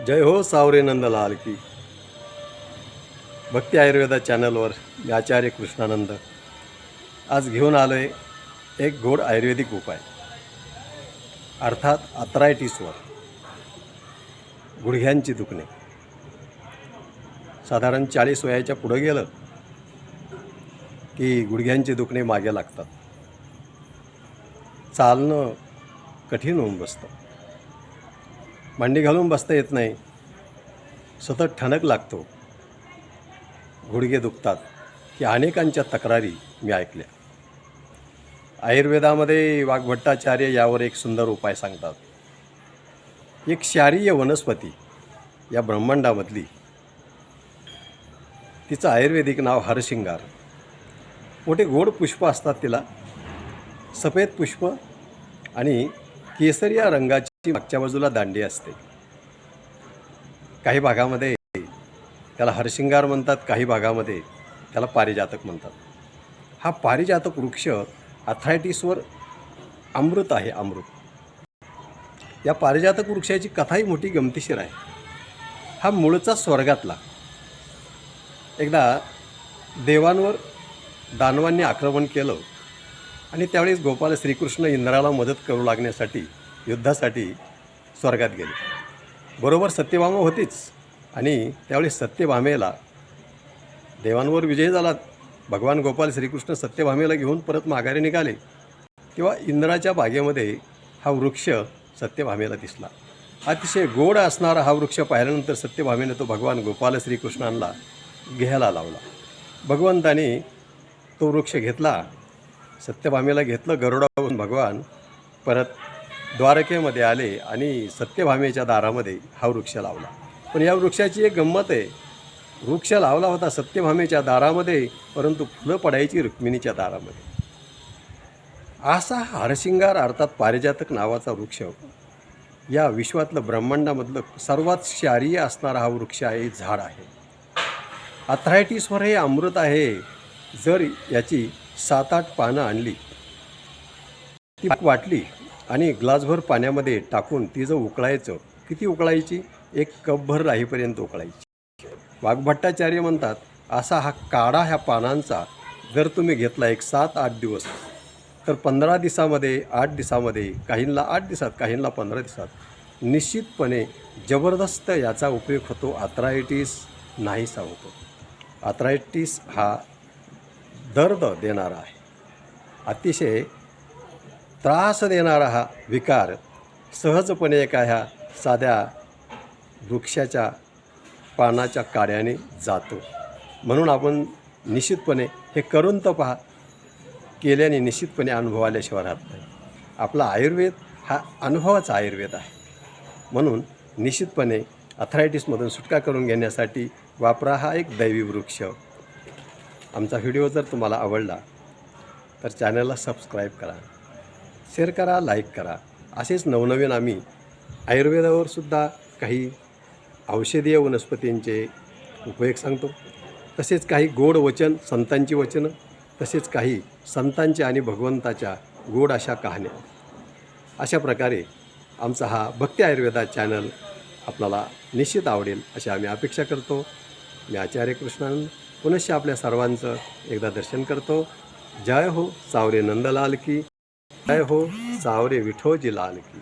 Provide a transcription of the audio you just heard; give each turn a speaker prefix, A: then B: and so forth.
A: जय हो सावरे नंदलाल की. भक्ती आयुर्वेदा चॅनलवर मी आचार्य कृष्णानंद आज घेऊन आलो आहे एक गोड आयुर्वेदिक उपाय, अर्थात आर्थरायटिसवर गुडघ्यांची दुखणे. साधारण 40 वयाच्या पुढं गेलं की गुडघ्यांचे दुखणे मागे लागतात. चालणं कठीण होऊन बसतं, मांडी घालून बसता येत नाही, सतत ठणक लागतो, गुडघे दुखतात की अनेकांच्या तक्रारी मी ऐकल्या. आयुर्वेदामध्ये वाग्भट्टाचार्य यावर एक सुंदर उपाय सांगतात. एक क्षारीय वनस्पती या ब्रह्मांडामधली, तिचं आयुर्वेदिक नाव हरशिंगार. मोठे गोड पुष्प असतात, तिला सफेद पुष्प आणि केसरिया रंगाची मागच्या बाजूला दांडी असते. काही भागामध्ये त्याला हरशिंगार म्हणतात, काही भागामध्ये त्याला पारिजातक म्हणतात. हा पारिजातक वृक्ष आर्थरायटिसवर अमृत आहे, अमृत. या पारिजातक वृक्षाची कथाही मोठी गमतीशीर आहे. हा मूळचा स्वर्गातला. एकदा देवांवर दानवांनी आक्रमण केलं आणि त्यावेळेस गोपाल श्रीकृष्ण इंद्राला मदत करू लागण्यासाठी युद्धासाठी स्वर्गात गेले. बरोबर सत्यभामा होतीच आणि त्यावेळेस सत्यभामेला देवांवर विजय झाला. भगवान गोपाल श्रीकृष्ण सत्यभामेला घेऊन परत माघारी निघाले तेव्हा इंद्राच्या बागेमध्ये हा वृक्ष सत्यभामेला दिसला. अतिशय गोड असणारा हा वृक्ष पाहिल्यानंतर सत्यभामेने तो भगवान गोपाल श्रीकृष्णांना घ्यायला लावला. भगवंताने तो वृक्ष घेतला, सत्यभामेला घेतलं गरुडावरून. भगवान परत द्वारकेमध्ये आले आणि सत्यभामेच्या दारामध्ये हा वृक्ष लावला. पण या वृक्षाची एक गंमत आहे, वृक्ष लावला होता सत्यभामेच्या दारामध्ये, परंतु फुलं पडायची रुक्मिणीच्या दारामध्ये. असा हरशिंगार अर्थात पारिजातक नावाचा वृक्ष या विश्वातलं ब्रह्मांडामधलं सर्वात क्षारीय असणारा हा वृक्ष आहे, झाड आहे. आर्थरायटिसवर हे अमृत आहे. जर याची 7-8 पानं आणली, ती वाटली आणि ग्लासभर पाण्यामध्ये टाकून ती जर उकळायचं, किती उकळायची? 1 कपभर राहीपर्यंत उकळायची. वाग्भट्टाचार्य म्हणतात असा हा काढा ह्या पानांचा जर तुम्ही घेतला एक 7-8 दिवस, तर 15 दिवसामध्ये, 8 दिवसामध्ये, काहींना 8 दिवसात, काहींना 15 दिवसात निश्चितपणे जबरदस्त याचा उपयोग होतो. आर्थरायटिस नाहीसा होतो. आर्थरायटिस हा दर्द देणारा आहे, अतिशय त्रास देणारा हा विकार सहजपणे एका ह्या साध्या वृक्षाच्या पानाच्या काड्याने जातो. म्हणून आपण निश्चितपणे हे करून तर पहा, केल्याने निश्चितपणे अनुभव आल्याशिवाय राहत नाही. आपला आयुर्वेद हा अनुभवाचा आयुर्वेद आहे. म्हणून निश्चितपणे आर्थरायटिसमधून सुटका करून घेण्यासाठी वापरा हा एक दैवी वृक्ष. आमचा व्हिडिओ जर तुम्हाला आवडला तर चॅनलला सबस्क्राईब करा, शेअर करा, लाईक करा. असेच नवनवीन आम्ही आयुर्वेदावरसुद्धा काही औषधीय वनस्पतींचे उपयोग सांगतो. तसेच काही गोड वचन, संतांची वचनं, तसेच काही संतांच्या आणि भगवंताच्या गोड अशा कहाण्या. अशा प्रकारे आमचा हा भक्ती आयुर्वेदा चॅनल आपल्याला निश्चित आवडेल अशी आम्ही अपेक्षा करतो. मी आचार्य कृष्णानंद पुनश्च आपल्या सर्वांचं एकदा दर्शन करतो. जय हो सावरे नंदलाल की, जय हो सावरे विठोजी लाल की.